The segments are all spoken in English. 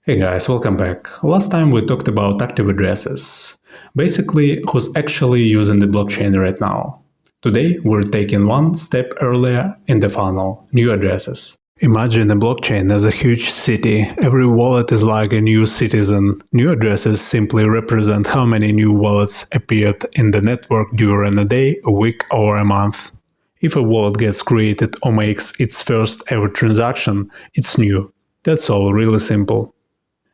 Hey guys, welcome back. Last time we talked about active addresses, basically who's actually using the blockchain right now. Today we're taking one step earlier in the funnel, new addresses. Imagine a blockchain as a huge city. Every wallet is like a new citizen. New addresses simply represent how many new wallets appeared in the network during a day, a week, or a month. If a wallet gets created or makes its first ever transaction, it's new. That's all, really simple.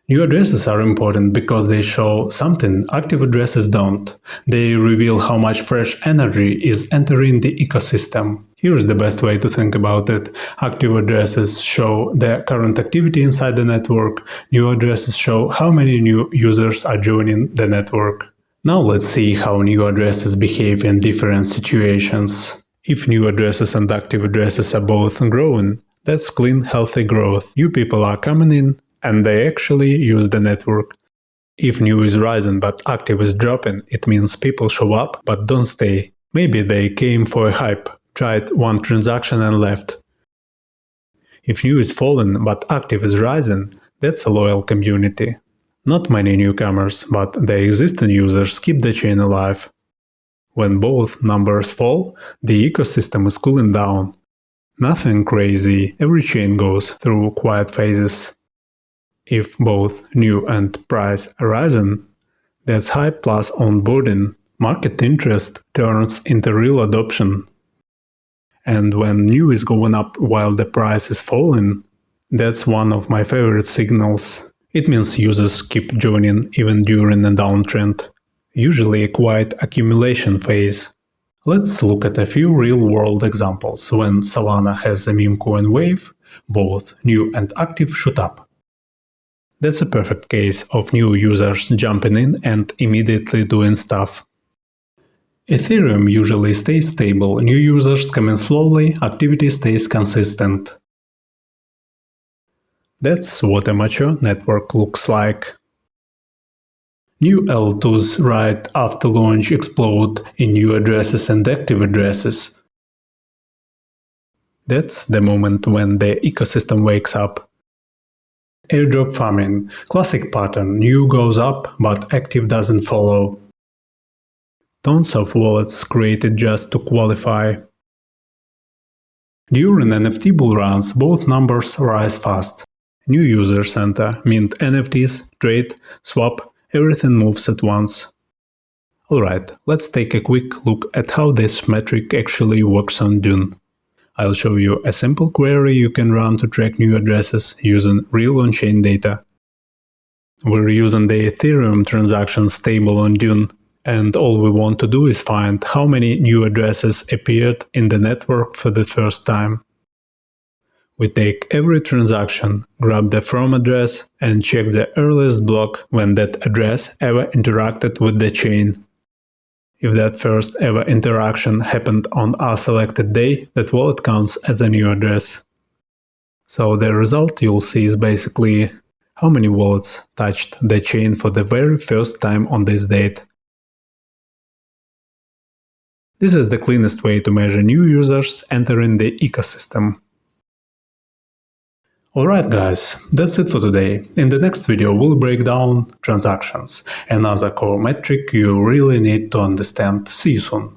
New addresses are important because they show something active addresses don't. They reveal how much fresh energy is entering the ecosystem. Here's the best way to think about it. Active addresses show the current activity inside the network. New addresses show how many new users are joining the network. Now let's see how new addresses behave in different situations. If new addresses and active addresses are both growing, that's clean, healthy growth. New people are coming in, and they actually use the network. If new is rising but active is dropping, it means people show up but don't stay. Maybe they came for a hype, tried one transaction and left. If new is falling but active is rising, that's a loyal community. Not many newcomers, but the existing users keep the chain alive. When both numbers fall, the ecosystem is cooling down. Nothing crazy, every chain goes through quiet phases. If both new and price are rising, that's hype plus onboarding. Market interest turns into real adoption. And when new is going up while the price is falling, that's one of my favorite signals. It means users keep joining even during a downtrend, usually a quiet accumulation phase. Let's look at a few real-world examples. When Solana has a meme coin wave, both new and active shoot up. That's a perfect case of new users jumping in and immediately doing stuff. Ethereum usually stays stable, new users come in slowly, activity stays consistent. That's what a mature network looks like. New L2s right after launch explode in new addresses and active addresses. That's the moment when the ecosystem wakes up. Airdrop farming, classic pattern, new goes up but active doesn't follow. Tons of wallets created just to qualify. During NFT bull runs, both numbers rise fast. New users enter, mint NFTs, trade, swap, everything moves at once. Alright, let's take a quick look at how this metric actually works on Dune. I'll show you a simple query you can run to track new addresses using real on-chain data. We're using the Ethereum transactions table on Dune, and all we want to do is find how many new addresses appeared in the network for the first time. We take every transaction, grab the from address, and check the earliest block when that address ever interacted with the chain. If that first ever interaction happened on a selected day, that wallet counts as a new address. So the result you'll see is basically how many wallets touched the chain for the very first time on this date. This is the cleanest way to measure new users entering the ecosystem. Alright guys, that's it for today. In the next video we'll break down transactions, another core metric you really need to understand. See you soon.